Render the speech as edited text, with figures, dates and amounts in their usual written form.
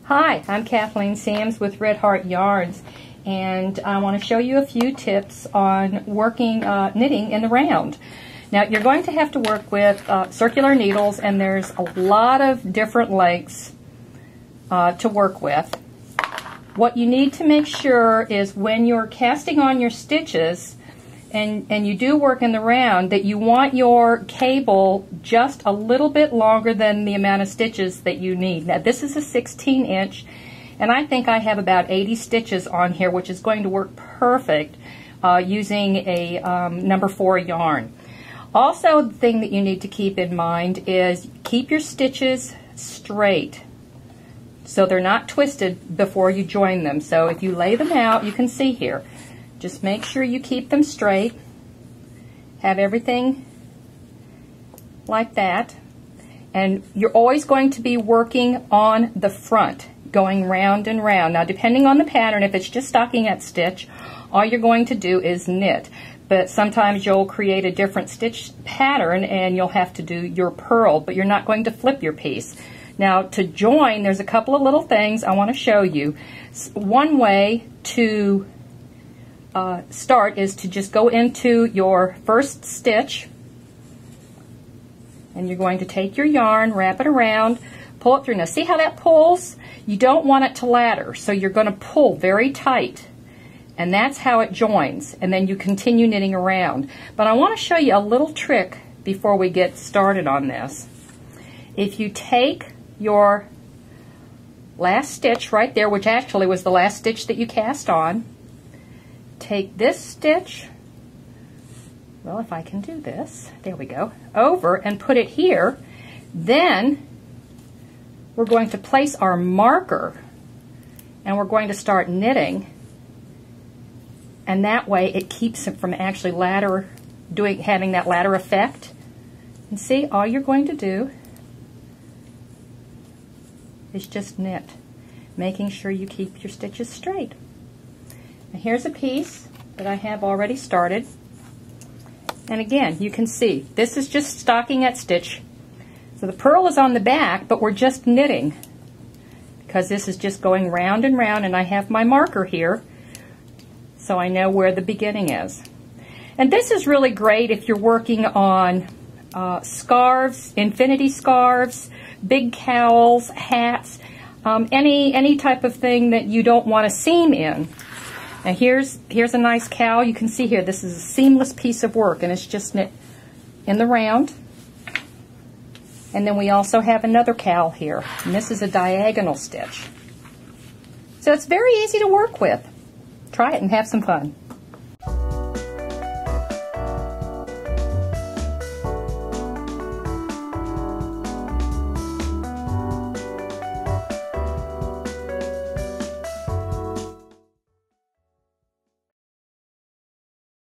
Hi, I'm Kathleen Sams with Red Heart Yarns, and I want to show you a few tips on working knitting in the round. Now, you're going to have to work with circular needles, and there's a lot of different lengths to work with. What you need to make sure is when you're casting on your stitches and you do work in the round, that you want your cable just a little bit longer than the amount of stitches that you need. Now, this is a 16-inch, and I think I have about 80 stitches on here, which is going to work perfect using a number 4 yarn. Also, the thing that you need to keep in mind is keep your stitches straight so they're not twisted before you join them. So if you lay them out, you can see here, just make sure you keep them straight. Have everything like that. And you're always going to be working on the front, going round and round. Now, depending on the pattern, if it's just stockinette stitch, all you're going to do is knit. But sometimes you'll create a different stitch pattern and you'll have to do your purl, but you're not going to flip your piece. Now, to join, there's a couple of little things I want to show you. One way to start is to just go into your first stitch, and you're going to take your yarn, wrap it around, pull it through. Now, see how that pulls? You don't want it to ladder, so you're going to pull very tight, and that's how it joins, and then you continue knitting around. But I want to show you a little trick before we get started on this. If you take your last stitch right there, which actually was the last stitch that you cast on, take this stitch, well, if I can do this, there we go, over and put it here. Then we're going to place our marker and we're going to start knitting, and that way it keeps it from actually having that ladder effect. And see, all you're going to do is just knit, making sure you keep your stitches straight. Now, here's a piece that I have already started, and again, you can see this is just stockinette stitch. So the purl is on the back, but we're just knitting because this is just going round and round, and I have my marker here so I know where the beginning is. And this is really great if you're working on scarves, infinity scarves, big cowls, hats, any type of thing that you don't want a seam in. Now here's a nice cowl. You can see here this is a seamless piece of work, and it's just knit in the round. And then we also have another cowl here, and this is a diagonal stitch. So it's very easy to work with. Try it and have some fun.